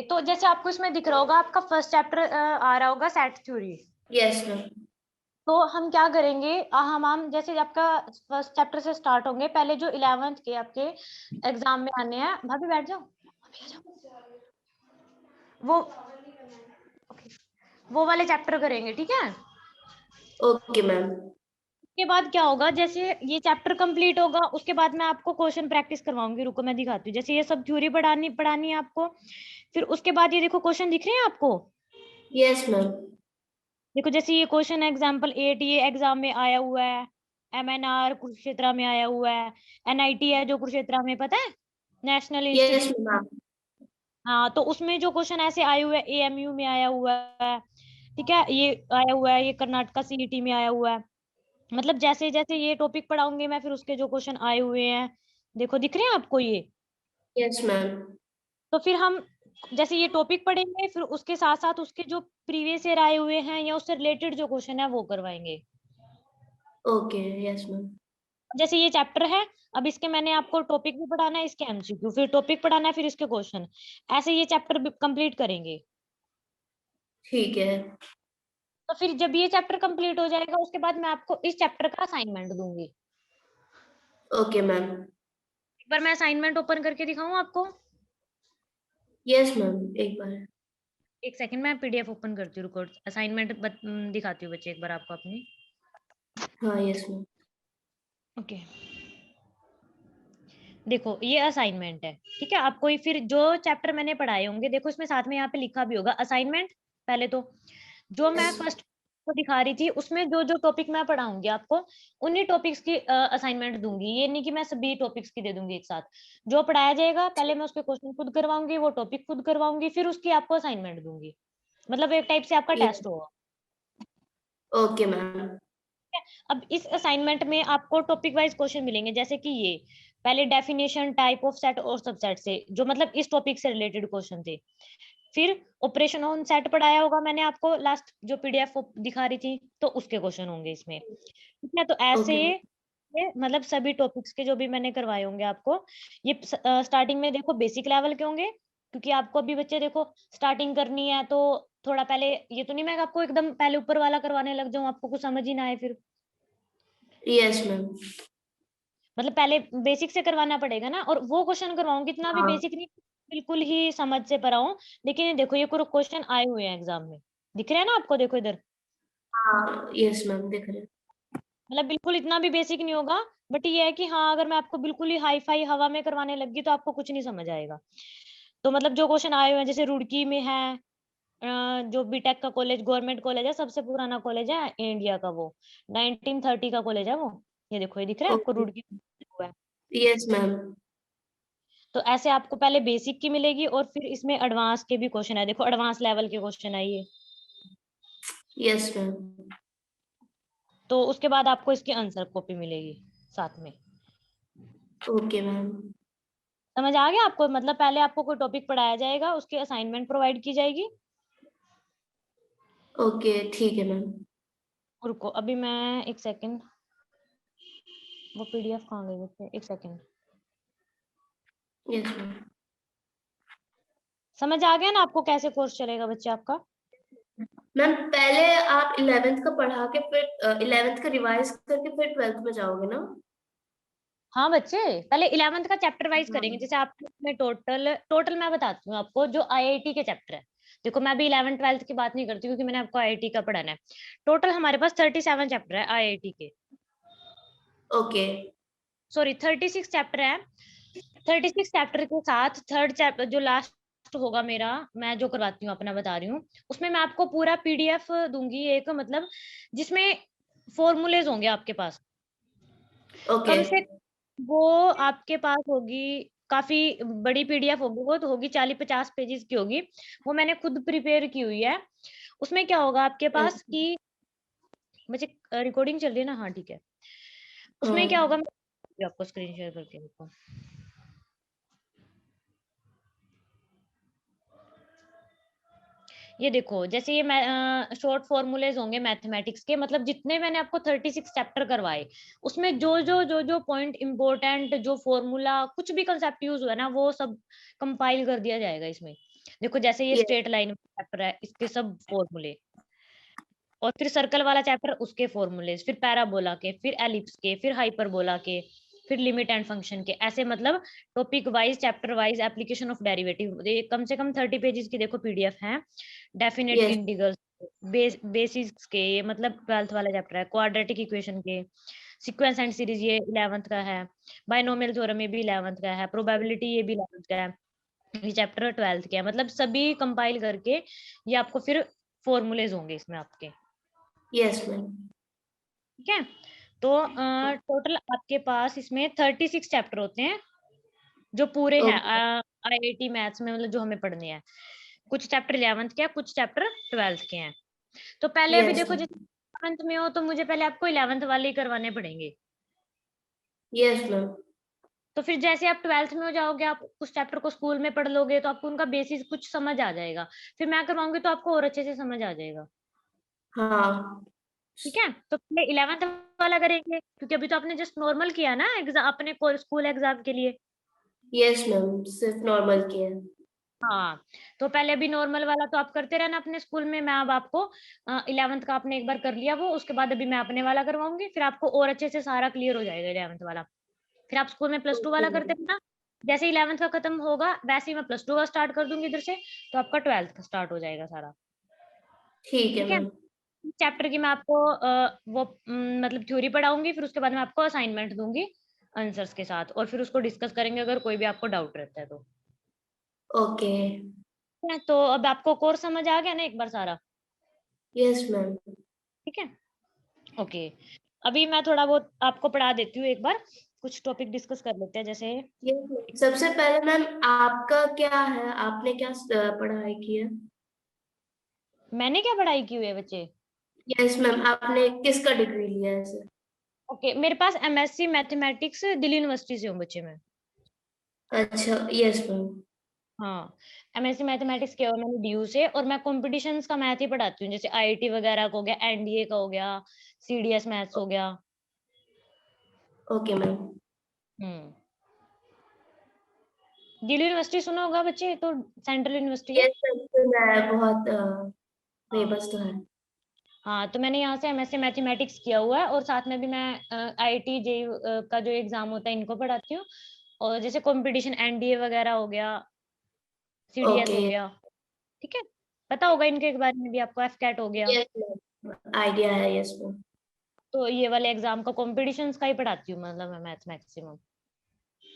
तो जैसे आपको इसमें दिख रहा होगा, आपका फर्स्ट चैप्टर आ रहा होगा सेट थ्योरी। Yes ma'am. तो हम क्या करेंगे, हम जैसे आपका फर्स्ट चैप्टर से स्टार्ट होंगे, पहले जो 11th के आपके एग्जाम में आने हैं, भाभी बैठ जाओ, भाभी आ जाओ, वो ओके, वो वाले चैप्टर करेंगे, ठीक है। Okay ma'am. उसके बाद क्या होगा, जैसे ये चैप्टर कंप्लीट होगा, उसके बाद मैं आपको क्वेश्चन प्रैक्टिस करवाऊंगी, रुको मैं दिखाती हूँ। जैसे ये सब थ्योरी पढ़ानी पढ़ानी है आपको, फिर उसके बाद ये देखो क्वेश्चन दिख रहे हैं आपको। Yes ma'am. देखो जैसे ये क्वेश्चन है एग्जाम्पल 8, ये एग्जाम में आया हुआ है, MNR कुरुक्षेत्र में आया हुआ है, NIT है जो कुरुक्षेत्र में, पता है, नेशनल यस इंस्टीट्यूट। मैम। हाँ, तो उसमें जो क्वेश्चन ऐसे आए हुए हैं, AMU में आया हुआ है, ठीक है, ये आया हुआ है, ये कर्नाटका CET में आया हुआ है। मतलब जैसे जैसे ये टॉपिक पढ़ाऊंगी मैं, फिर उसके जो क्वेश्चन आए हुए हैं, देखो दिख रहे हैं आपको ये। Yes ma'am. तो फिर हम जैसे ये टॉपिक पढ़ेंगे, फिर उसके साथ साथ उसके जो प्रीवियस ईयर आए हुए हैं या उससे रिलेटेड जो क्वेश्चन है वो करवाएंगे। ओके। Yes ma'am. जैसे ये चैप्टर है, अब इसके मैंने आपको टॉपिक भी पढ़ाना है, इसके MCQ, फिर टॉपिक पढ़ाना है, फिर इसके क्वेश्चन, ऐसे ये चैप्टर कंप्लीट करेंगे। ठीक है। तो फिर जब ये चैप्टर कंप्लीट हो जाएगा, उसके बाद मैं आपको इस चैप्टर का असाइनमेंट दूंगी। Okay ma'am. एक बार मैं असाइनमेंट ओपन करके दिखाऊं आपको। यस मैम, एक बार। एक सेकंड, मैं PDF ओपन करती हूँ, रुको, असाइनमेंट दिखाती हूँ बच्चे एक बार आपको अपनी। हाँ यस मैम। ओके, देखो ये असाइनमेंट है, ठीक है। आपको ये फिर जो चैप्टर मैंने पढ़ाए होंगे, देखो इसमें साथ में यहाँ पे लिखा भी होगा असाइनमेंट। पहले तो जो मैं यस। फर्स्ट को दिखा रही थी, उसमें जो जो टॉपिक मैं पढ़ाऊंगी आपको, उन्हीं टॉपिक्स की असाइनमेंट दूंगी। ये नहीं कि मैं सभी टॉपिक्स की दे दूंगी एक साथ। जो पढ़ाया जाएगा, पहले मैं उसके क्वेश्चन खुद करवाऊंगी, वो टॉपिक खुद करवाऊंगी, फिर उसकी आपको असाइनमेंट दूंगी। मतलब एक टाइप से आपका टेस्ट होगा। Okay ma'am. अब इस असाइनमेंट में आपको टॉपिक वाइज क्वेश्चन मिलेंगे, जैसे कि ये पहले डेफिनेशन, टाइप ऑफ सेट और सबसेट से, जो मतलब इस टॉपिक से रिलेटेड क्वेश्चन थे। फिर ऑपरेशन ऑन सेट पढ़ाया होगा मैंने आपको लास्ट, जो PDF दिखा रही थी, तो उसके क्वेश्चन होंगे इसमें, ठीक है। तो ऐसे ओके मैम। ये मतलब सभी टॉपिक्स के जो भी मैंने करवाए होंगे आपको, ये स्टार्टिंग में देखो बेसिक लेवल के होंगे, क्योंकि आपको अभी बच्चे देखो स्टार्टिंग करनी है, तो थोड़ा पहले, ये तो नहीं मैं आपको एकदम पहले ऊपर वाला करवाने लग जाऊं, आपको कुछ समझ ही ना आए फिर। Yes ma'am. मतलब पहले बेसिक से करवाना पड़ेगा ना, और वो क्वेश्चन करवाऊंगी इतना भी हाँ। बेसिक नहीं, बिल्कुल ही समझ से पढ़ाऊं। लेकिन ये देखो ये कुछ क्वेश्चन आए हुए हैं एग्जाम में, दिख रहे हैं ना आपको, देखो इधर। हाँ यस मैम, देख रहे हैं। मतलब बिल्कुल इतना भी बेसिक नहीं होगा, बट ये है कि हाँ, अगर मैं आपको बिल्कुल ही हाई फाई हवा में करवाने लगी, तो आपको कुछ नहीं समझ आएगा। तो मतलब जो क्वेश्चन आए हुए हैं, जैसे रुड़की में है, जो बीटेक का कॉलेज, गवर्नमेंट कॉलेज है, सबसे पुराना कॉलेज है इंडिया का, वो 1930 का कॉलेज है वो। ये देखो, ये दिख रहा है आपको, ओके। रुड़की हुआ है। Yes ma'am. तो ऐसे आपको पहले बेसिक की मिलेगी, और फिर इसमें एडवांस के भी क्वेश्चन है, देखो एडवांस लेवल के क्वेश्चन है ये। Yes ma'am. तो उसके बाद आपको इसकी आंसर कॉपी मिलेगी साथ में। Okay ma'am. समझ आ गया आपको, मतलब पहले आपको कोई टॉपिक पढ़ाया जाएगा, उसकी असाइनमेंट प्रोवाइड की जाएगी। ओके ठीक है मैम। रुको अभी मैं एक सेकंड, वो PDF कहाँ गई बच्चे, एक सेकंड। Yes ma'am. समझ आ गया ना आपको कैसे कोर्स चलेगा बच्चे आपका। मैम पहले आप 11th का पढ़ा के फिर 11th का रिवाइज करके फिर 12th में जाओगे ना? हाँ बच्चे, पहले 11th का चैप्टर वाइज हाँ। करेंगे। जैसे आप में टोटल टोटल मैं बताती हूँ आपको, जो IIT के चैप्टर है, देखो मैं अभी 11th 12th की बात नहीं करती, क्योंकि मैंने आपको IIT का पढ़ाना है। टोटल हमारे पास 37 चैप्टर है IIT के, ओके। सॉरी 36 चैप्टर है। 36 चैप्टर के साथ थर्ड चैप्टर जो लास्ट होगा मेरा, मैं जो करवाती हूँ अपना बता रही हूँ, उसमें मैं आपको पूरा PDF दूंगी एक, मतलब जिसमें फॉर्मूलेज होंगे आपके पास, ओके। कम से वो आपके पास होगी, काफी बड़ी PDF होगी, वो तो होगी 40-50 पेजेस की होगी। वो मैंने खुद प्रिपेयर की हुई है। उसमें क्या होगा आपके पास कि, मुझे रिकॉर्डिंग चल रही है ना, हाँ ठीक है। उसमें क्या होगा, हाँ। मैं आपको स्क्रीन शेयर करके देखो। ये देखो, जैसे ये शॉर्ट फॉर्मूलेज होंगे मैथमेटिक्स के, मतलब जितने मैंने आपको 36 चैप्टर करवाए, उसमें जो पॉइंट इंपॉर्टेंट, जो फॉर्मूला कुछ भी कंसेप्ट यूज हुआ है ना, वो सब कंपाइल कर दिया जाएगा इसमें। देखो जैसे ये Yes. स्ट्रेट लाइन चैप्टर है, इसके सब फॉर्मूले, और फिर सर्कल वाला चैप्टर उसके फॉर्मूले, फिर पैराबोला के, फिर एलिप्स के, फिर हाइपरबोला के, फिर लिमिट एंड फंक्शन के, ऐसे मतलब topic wise, chapter wise application of derivative, कम से कम 30 पेजेस की देखो पीडीएफ है। Definite Yes. इंटीग्रल्स, बेसिक्स के, ये मतलब 12th वाला चैप्टर है, क्वाड्रेटिक इक्वेशन के, सीक्वेंस एंड सीरीज ये 11th का है, बायनोमियल थ्योरम ये भी 11th का है, प्रोबेबिलिटी ये भी 11th का है, ये चैप्टर 12th के है, मतलब सभी कंपाइल करके ये आपको फिर फॉर्मूलेज होंगे इसमें आपके। Yes, ma'am. ठीक है, तो टोटल आपके पास इसमें 36 चैप्टर होते हैं जो पूरे हैं Okay. आईआईटी मैथ्स में, मतलब जो हमें पढ़ने हैं। कुछ चैप्टर 11th के हैं, कुछ चैप्टर 12th के हैं। तो पहले अभी Yes, देखो, ma'am. जैसे 11th में हो तो मुझे पहले आपको 11th वाले ही करवाने पड़ेंगे। Yes, ma'am. तो फिर जैसे आप 12th में हो जाओगे, आप उस चैप्टर को स्कूल में पढ़ लोगे तो आपको उनका बेसिस कुछ समझ आ जाएगा, फिर मैं करवाऊंगी तो आपको और अच्छे से समझ आ जाएगा। हाँ. ठीक है, तो पहले 11th वाला करेंगे, क्योंकि अभी तो आपने जस्ट नॉर्मल किया ना एग्जाम अपने स्कूल एग्जाम के लिए। Yes, ma'am. सिर्फ नॉर्मल किया है. हाँ, तो पहले अभी नॉर्मल वाला तो आप करते रहना अपने स्कूल में, मैं अब आपको 11th का आपने एक बार कर लिया वो, उसके बाद अभी मैं अपने वाला करवाऊंगी, फिर आपको और अच्छे से सारा क्लियर हो जाएगा 11th वाला। फिर आप स्कूल में +2 Okay, वाला करते ma'am. रहना, जैसे 11th का खत्म होगा वैसे ही मैं +2 का स्टार्ट कर दूंगी इधर से, तो आपका 12th का स्टार्ट हो जाएगा सारा। ठीक है ठीक है, मैम. चैप्टर की मैं आपको वो मतलब थ्योरी पढ़ाऊंगी, फिर उसके बाद मैं आपको असाइनमेंट दूंगी आंसर्स के साथ, और फिर उसको डिस्कस करेंगे अगर कोई भी आपको डाउट रहता है तो। ओके. ठीक है, तो अब आपको कोर्स समझ आ गया ना एक बार सारा? Yes ma'am. ठीक है, ओके। अभी मैं थोड़ा बहुत आपको पढ़ा देती हूँ, एक बार कुछ टॉपिक डिस्कस कर लेते हैं। जैसे यस मैम. सबसे पहले मैम आपका क्या है, आपने क्या पढ़ाई की है? मैंने क्या पढ़ाई की हुई है बच्चे? यस मैम, आपने किसका डिग्री लिया है सर? ओके, मेरे पास एमएससी मैथमेटिक्स दिल्ली यूनिवर्सिटी से हूँ बच्चे में। अच्छा. Yes ma'am. हाँ, एमएससी मैथमेटिक्स किया हुआ मैंने डीयू से, और मैं कॉम्पिटिशन्स का मैथ ही पढ़ाती हूँ, जैसे आईआईटी वगैरह का हो गया, एनडीए का हो गया, सीडीएस मैथ्स हो गया। Okay ma'am. Hmm, Delhi university सुना होगा बच्चे, तो सेंट्रल यूनिवर्सिटी है। यस मैम, सुना है बहुत. हाँ, फेमस तो है. हाँ, तो मैंने यहाँ से एमएससी मैथमेटिक्स किया हुआ है, और साथ में भी मैं आईआईटी जेईई का जो एग्जाम होता है इनको पढ़ाती हूँ, और जैसे कंपटीशन एनडीए वगैरह हो गया, सीडीएस ओके. हो गया। ठीक है, पता होगा इनके बारे में भी आपको, एफकैट हो गया। यस मैम, आइडिया है. Yes ma'am. तो ये वाले एग्जाम का कॉम्पिटिशन्स का ही पढ़ाती हूँ, मतलब मैं मैथ मैक्सिमम।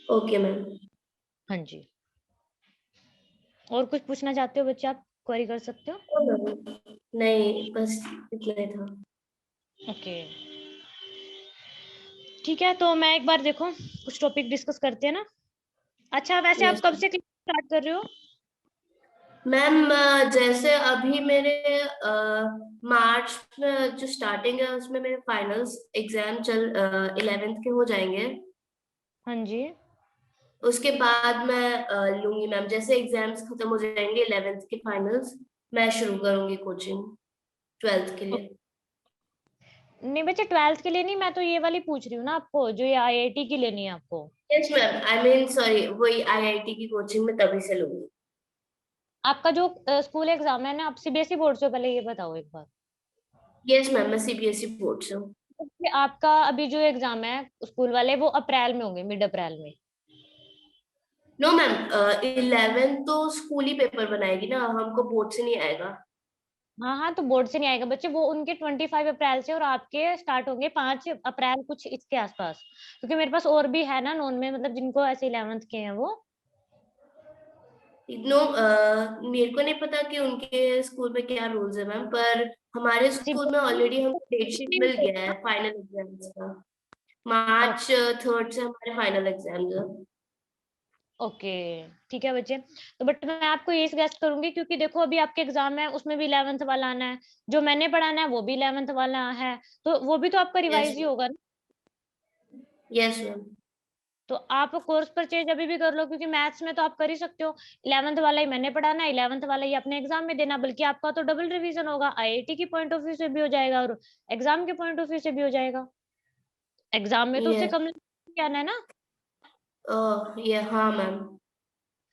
Okay ma'am. हाँ जी, और कुछ पूछना चाहते हो बच्चे, आप क्वेरी कर सकते हो। नहीं, बस इतना ही था. ओके, ठीक है, तो मैं एक बार देखो कुछ टॉपिक डिस्कस करते हैं ना। अच्छा, वैसे आप यस कब से क्लास स्टार्ट कर रहे हो? मैम, जैसे अभी मेरे मार्च में जो स्टार्टिंग है उसमें मेरे फाइनल्स एग्जाम 11th के हो जाएंगे. हाँ जी, उसके बाद मैं लूंगी मैम, जैसे एग्जाम्स खत्म हो जाएंगे 11th के फाइनल्स, मैं शुरू करूंगी कोचिंग 12th के लिए. नहीं बच्चे 12th के लिए नहीं, मैं तो ये वाली पूछ रही हूँ ना आपको, जो ये आईआईटी की लेनी है आपको। Yes ma'am, I mean sorry, वही आईआईटी की कोचिंग में तभी से लूंगी. आपका जो स्कूल एग्जाम है ना, आप सीबीएसई बोर्ड से हो, पहले ये बताओ एक बार। यस मैम, मैं सीबीएसई बोर्ड से हूँ. कि आपका अभी जो एग्जाम है स्कूल वाले, वो अप्रैल में होंगे, मिड अप्रैल में। नो मैम, 11th तो स्कूल ही पेपर बनाएगी ना, हमको बोर्ड से नहीं आएगा. हाँ हाँ, तो बोर्ड से नहीं आएगा बच्चे, वो उनके 25 अप्रैल से, और आपके स्टार्ट होंगे 5 अप्रैल कुछ इसके आसपास, क्योंकि मेरे पास और भी है ना नॉन में, मतलब जिनको ऐसे 11th के हैं वो। नो, मेरे को नहीं पता कि उनके स्कूल में क्या रूल्स है मैम, पर हमारे स्कूल में ऑलरेडी हमको डेट शीट मिल गया है फाइनल एग्जाम्स का. मार्च 3rd से हमारे फाइनल एग्जाम्स है. ओके, ठीक है बच्चे, तो बट मैं आपको ये सजेस्ट करूंगी, क्योंकि देखो अभी आपके एग्जाम है, उसमें भी 11th वाला आना है, जो मैंने पढ़ाना है वो भी 11th वाला है, तो वो भी तो आपका यस रिवाइज ही होगा ना। Yes ma'am. तो आप कोर्स परचेज अभी भी कर लो, क्योंकि मैथ्स में तो आप कर ही सकते हो, 11th वाला ही मैंने पढ़ाना है, 11th वाला ही अपने एग्जाम में देना, बल्कि आपका तो डबल रिवीजन होगा, आईआईटी की पॉइंट ऑफ व्यू से भी हो जाएगा और एग्जाम के पॉइंट ऑफ व्यू से भी हो जाएगा। एग्जाम में तो उससे यस. कम क्या है ना। ये हाँ मैम.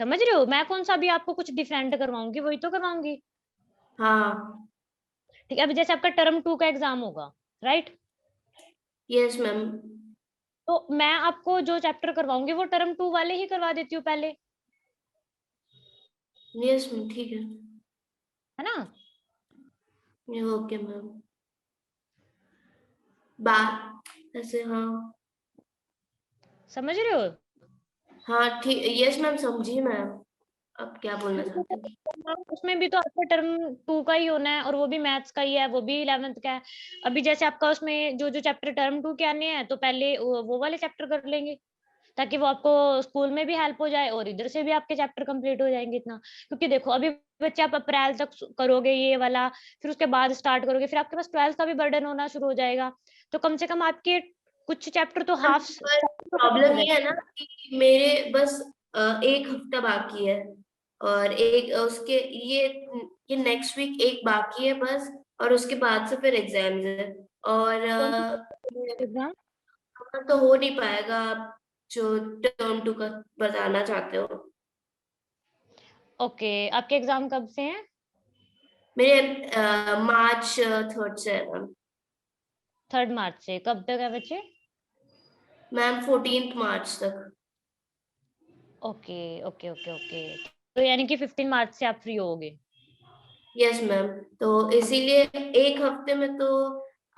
समझ रहे हो? मैं कौन सा भी आपको कुछ डिफरेंट करवाऊंगी, वही तो करवाऊंगी। हाँ। ठीक है, अभी जैसे आपका टर्म 2 का एग्जाम होगा, राइट? Yes ma'am. तो मैं आपको जो चैप्टर करवाऊंगी वो टर्म 2 वाले ही करवा देती हूँ पहले, यस मैम, ठीक है। है ना? Okay ma'am. बात ऐसे, हाँ। समझ रहे हो? हाँ ठीक, यस मैम, समझी मैम। अब क्या बोलना क्योंकि चाहते हैं? उसमें भी तो आपका टर्म 2 का ही होना है, और वो भी मैथ्स का ही है, वो भी 11th का है। अभी जैसे आपका उसमें जो जो चैप्टर टर्म 2 के आने हैं, तो पहले वो वाले चैप्टर कर लेंगे, ताकि वो आपको स्कूल में भी हेल्प हो जाए और इधर से भी आपके चैप्टर कंप्लीट हो जाएंगे इतना। क्योंकि देखो अभी बच्चे आप अप्रैल तक करोगे ये वाला, फिर उसके बाद स्टार्ट करोगे, फिर आपके पास 12th का भी बर्डन होना शुरू हो जाएगा। तो कम से कम आपके कुछ चैप्टर तो मैम, हाफ पर हो प्रॉब्लम जाए। ये है ना कि मेरे बस एक हफ्ता बाकी है, और एक उसके ये नेक्स्ट वीक एक बाकी है बस, और उसके बाद से फिर एग्जाम्स है। और कौन सी एग्जाम? तो हो नहीं पाएगा आप जो टर्म 2 का बताना चाहते हो। ओके, आपके एग्जाम कब से हैं? मेरे मार्च 3rd से है मैम। 3 मार्च से कब तक है बच्चे? मैम 14th मार्च तक। ओके ओके ओके ओके, तो यानी कि 15 मार्च से आप फ्री होगे। Yes ma'am. तो इसीलिए एक हफ्ते में तो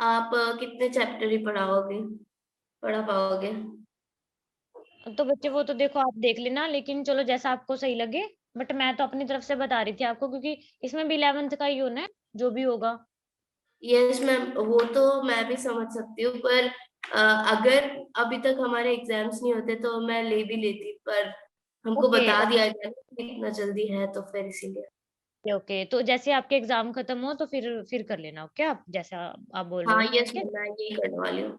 आप कितने चैप्टर ही पढ़ा पाओगे? तो बच्चे वो तो देखो आप देख लेना, लेकिन चलो जैसा आपको सही लगे। बट मैं तो अपनी तरफ से बता रही थी आपको, क्योंकि इसमें भी 11th का ही होना है, जो भी होगा। यस मैम, वो तो मैं भी समझ सकती हूँ, पर अगर अभी तक हमारे एग्जाम्स नहीं होते तो मैं ले भी लेती, पर हमको ओके बता दिया गया कि इतना जल्दी है, तो फिर इसीलिए। ओके ओके, तो जैसे आपके एग्जाम खत्म हो तो फिर कर लेना, ओके? आप जैसा आप बोल रहे हाँ हो, यस ठीक है? मैम, मैं यही करने वाली हूँ।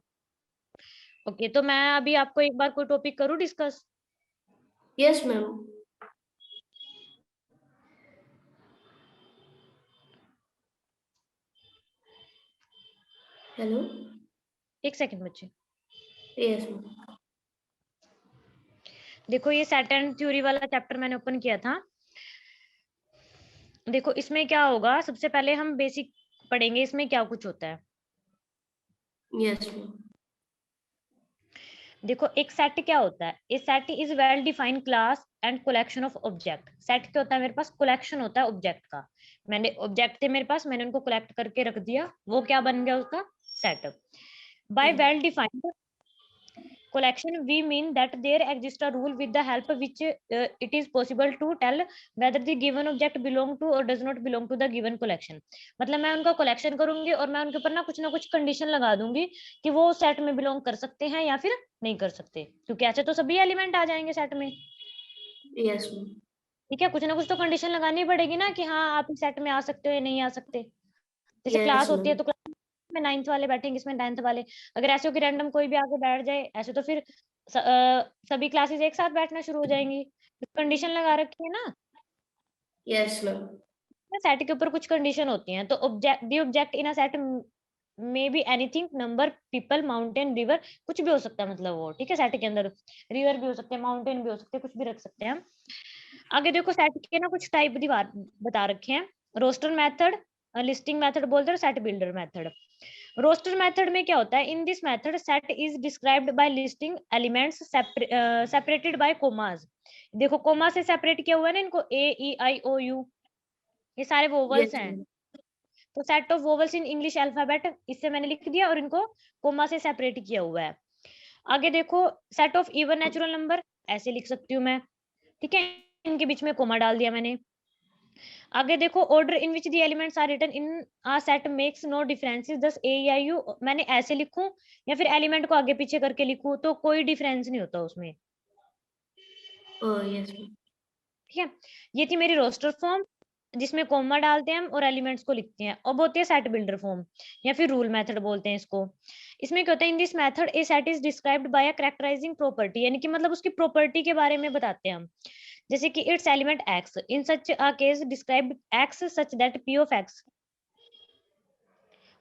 ओके, तो मैं अभी आपको एक बार कोई टॉपिक करूँ डिस्कस? Yes ma'am. हेलो। एक सेकंड बच्चे। Yes ma'am. देखो ये सैटर्न थ्योरी वाला चैप्टर मैंने ओपन किया था। देखो इसमें क्या होगा, सबसे पहले हम बेसिक पढ़ेंगे इसमें क्या कुछ होता है। Yes ma'am. देखो एक सेट क्या होता है, a set is well defined class and collection of object. Set क्या होता है, मेरे पास कलेक्शन होता है ऑब्जेक्ट का। मैंने ऑब्जेक्ट थे मेरे पास, मैंने उनको कलेक्ट करके रख दिया, वो क्या बन गया उसका set. By well defined collection we mean that there exists a rule with the help which it is possible to tell whether the given object belong to or does not belong to the given collection। मतलब मैं उनका collection करूंगी और मैं उनके ऊपर ना कुछ कंडीशन लगा दूंगी कि वो सेट में बिलोंग कर सकते हैं या फिर नहीं कर सकते, क्योंकि ऐसे तो सभी एलिमेंट आ जाएंगे सेट में। Yes ma'am. ठीक है, कुछ ना कुछ तो कंडीशन लगानी पड़ेगी ना कि हाँ आप इस सेट में आ सकते हो या नहीं आ सकते। जैसे क्लास यस होती है मैम। तो क्लास में 9th वाले बैठेंगे, इसमें 10th वाले। अगर ऐसे हो कि रैंडम कोई भी आके बैठ जाए ऐसे, तो फिर सभी क्लासेस एक साथ बैठना शुरू हो जाएंगी। कंडीशन लगा रखी है ना, यस मैम। सेट के ऊपर कुछ कंडीशन होती हैं। तो object the object in a set में be anything, number, people, mountain, river, कुछ भी हो सकता है मतलब वो, ठीक है? सेट के अंदर रिवर भी हो सकते हैं, माउंटेन भी हो सकते हैं, कुछ भी रख सकते हैं हम। आगे देखो सेट के ना कुछ टाइप दीवार बता रखे हैं। रोस्टर मेथड, लिस्टिंग मेथड बोलते हैं, set builder method. Roster method में क्या होता है, in this method set is described by listing elements separated by commas. देखो कोमा से सेपरेट किया हुआ है ना इनको, ए ई आई ओ यू, ये सारे वोवल्स यस हैं। मैम। तो set of vowels in English alphabet, इससे मैंने लिख दिया और इनको कोमा से सेपरेट किया हुआ है। आगे देखो set of even natural number, ऐसे लिख सकती हूँ मैं, ठीक है? इनके बीच में कोमा डाल दिया मैंने। आगे देखो order in which the elements are written in a set makes no differences, दस ए आई यू मैंने ऐसे लिखूं या फिर एलिमेंट को आगे पीछे करके लिखूं तो कोई डिफरेंस नहीं होता उसमें। Oh yes ma'am. ठीक है, ये थी मेरी रोस्टर फॉर्म जिसमें कोमा डालते हैं हम और एलिमेंट्स को लिखते हैं। अब होती है सेट बिल्डर फॉर्म या फिर रूल मेथड बोलते हैं इसको। इसमें क्या होता है, in this method A set is described bye a characterising property, यानी कि मतलब उसकी प्रॉपर्टी के बारे में बताते हैं हम। जैसे कि it's element x, in such a case describe x such that P of x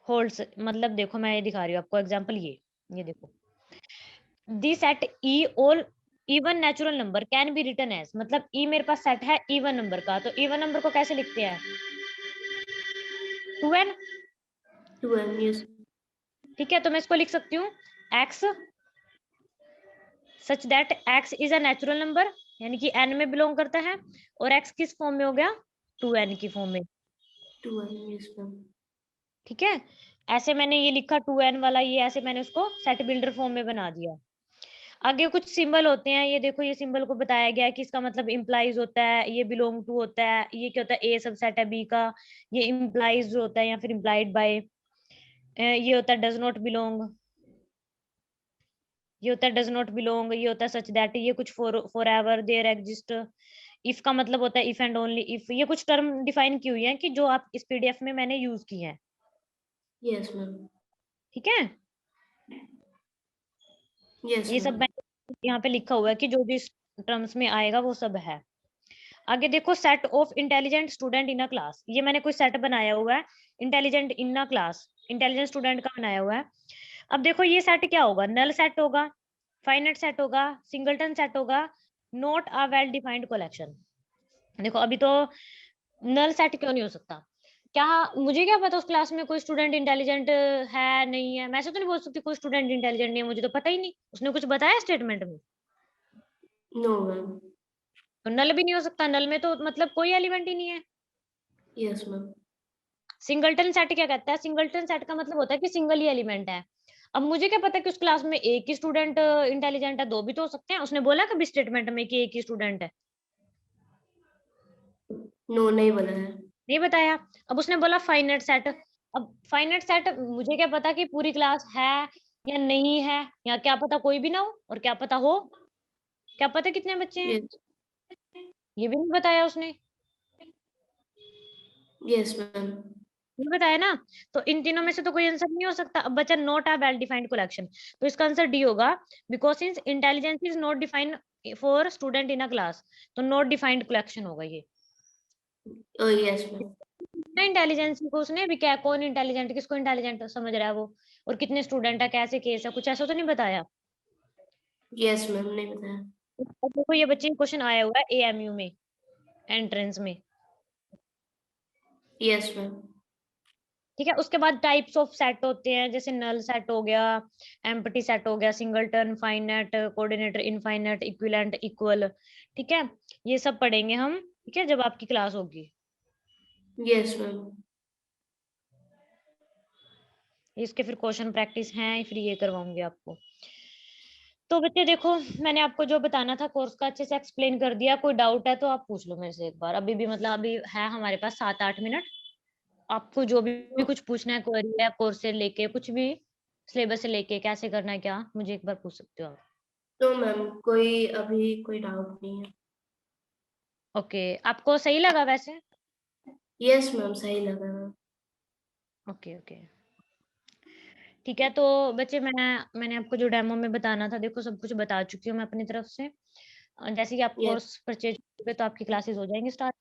holds. मतलब देखो मैं ये दिखा रही हूँ आपको एग्जांपल, ये देखो the set E all even natural number can be written as, मतलब ई मेरे पास सेट है इवन नंबर का, तो इवन नंबर को कैसे लिखते हैं? 2n। 2n, yes. ठीक है, तो मैं इसको लिख सकती हूँ x such that x is a natural number, यानी कि n में बिलोंग करता है, और x किस फॉर्म में हो गया? 2n की फॉर्म में। 2n, yes ma'am. ठीक है, ऐसे मैंने ये लिखा 2n वाला, ये ऐसे मैंने उसको सेट बिल्डर फॉर्म में बना दिया। आगे कुछ सिंबल होते हैं, ये देखो, ये सिंबल को बताया गया है कि इसका मतलब इम्प्लाइज होता है, ये बिलोंग टू होता है, ये क्या होता है? ए सबसेट है बी का, ये इम्प्लाइज होता है या फिर इम्प्लाइड बाय, ये होता है डज नॉट बिलोंग, ये होता है डज नॉट बिलोंग, ये होता है सच दैट, ये कुछ for every there exist, if का मतलब होता है इफ एंड ओनली इफ। ये कुछ टर्म डिफाइन की हुई है कि जो आप इस पीडीएफ में मैंने यूज की है। Yes ma'am. ठीक है, Yes ये सब मैम. मैंने यहाँ पे लिखा हुआ है कि जो भी इस टर्म्स में आएगा वो सब है। आगे देखो, set of intelligent student in a class, ये मैंने कोई सेट बनाया हुआ है, intelligent in a class, intelligent student का बनाया हुआ है। अब देखो ये सेट क्या होगा? नल सेट होगा, फाइनाइट सेट होगा, सिंगलटन सेट होगा, not a well defined collection. देखो अभी तो नल सेट क्यों नहीं हो सकता? क्या मुझे क्या पता उस क्लास में कोई स्टूडेंट इंटेलिजेंट है नहीं है? मैं ऐसे तो नहीं बोल सकती कोई स्टूडेंट इंटेलिजेंट नहीं है, मुझे तो पता ही नहीं, उसने कुछ बताया स्टेटमेंट में? No ma'am. तो नल भी नहीं हो सकता, नल में तो मतलब कोई एलिमेंट ही नहीं है। Yes ma'am. सिंगलटन सेट क्या कहता है? सिंगलटन सेट का मतलब होता है कि सिंगल ही एलिमेंट है। अब मुझे क्या पता कि उस क्लास में एक ही स्टूडेंट इंटेलिजेंट है, दो भी तो हो सकते हैं। उसने बोला कभी स्टेटमेंट में कि एक ही स्टूडेंट है? No नहीं बोला है. नहीं बताया। अब उसने बोला फाइनाइट सेट, अब फाइनाइट सेट मुझे क्या पता कि पूरी क्लास है या नहीं है, या क्या पता कोई भी ना हो, और क्या पता हो, क्या पता कितने बच्चे हैं, Yes. ये भी नहीं बताया उसने। Yes ma'am. नहीं बताया ना, तो इन तीनों में से तो कोई आंसर नहीं हो सकता। अब बचा not a well defined collection, तो इसका आंसर डी होगा, because since intelligence is not defined for student in a class, तो नॉट डिफाइंड कलेक्शन होगा ये। Oh yes ma'am. इंटेलिजेंस को उसने भी क्या, कौन इंटेलिजेंट, किसको इंटेलिजेंट समझ रहा है वो, और कितने स्टूडेंट है, कैसे केस है, कुछ ऐसा तो नहीं बताया। Yes मैम नहीं बताया. अब देखो ये बच्चे क्वेश्चन आया हुआ है एएमयू में, एंट्रेंस में। Yes ma'am. ठीक है, उसके बाद टाइप्स ऑफ सेट होते हैं, जैसे नल सेट हो गया, एम्प्टी सेट हो गया, singleton, finite, coordinator, infinite, equivalent, equal. ठीक है, ये सब पढ़ेंगे हम, ठीक है, जब आपकी क्लास होगी। Yes ma'am. इसके फिर क्वेश्चन प्रैक्टिस हैं, फिर ये करवाऊंगी आपको। तो बच्चे देखो, मैंने आपको जो बताना था कोर्स का अच्छे से एक्सप्लेन कर दिया। कोई डाउट है तो आप पूछ लो मेरे से एक बार, अभी भी मतलब अभी है हमारे पास 7-8 मिनट। आपको जो भी कुछ पूछना है, क्वेरी है कोर्स से लेके, कुछ भी सिलेबस से लेके, कैसे करना है क्या, मुझे एक बार पूछ सकते हो आप। तो मैम कोई अभी कोई डाउट नहीं है. ओके, आपको सही लगा वैसे? Yes मैम सही लगा मैम. ओके ओके, ठीक है। तो बच्चे मैंने आपको जो डेमो में बताना था, देखो सब कुछ बता चुकी हूँ मैं अपनी तरफ से। जैसे कि आप Yes. कोर्स परचेज करोगे तो आपकी क्लासेस हो जाएंगी स्टार्ट।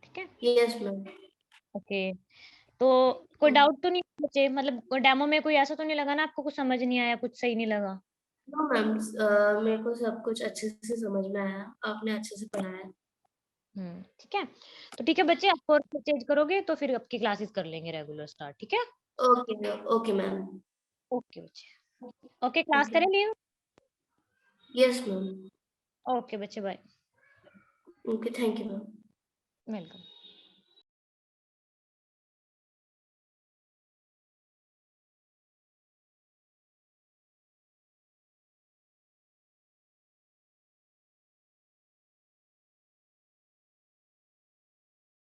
ठीक है, Yes मैम. ओके। तो कोई डाउट तो नहीं बच्चे, मतलब डेमो में कोई ऐसा तो नहीं लगा ना आपको, कुछ समझ नहीं आया, कुछ सही नहीं लगा? नो मैम, मेरे को सब कुछ अच्छे से समझ में आया. आपने अच्छे से पढ़ाया. ठीक है। तो ठीक है बच्चे, आप कोर्स परचेज करोगे तो फिर आपकी क्लासेस कर लेंगे रेगुलर स्टार्ट। ठीक है, ओके ओके मैम. ओके बच्चे, ओके, क्लास ओके. करें लिए? Yes ma'am. ओके बच्चे, bye. Okay thank you ma'am. Welcome.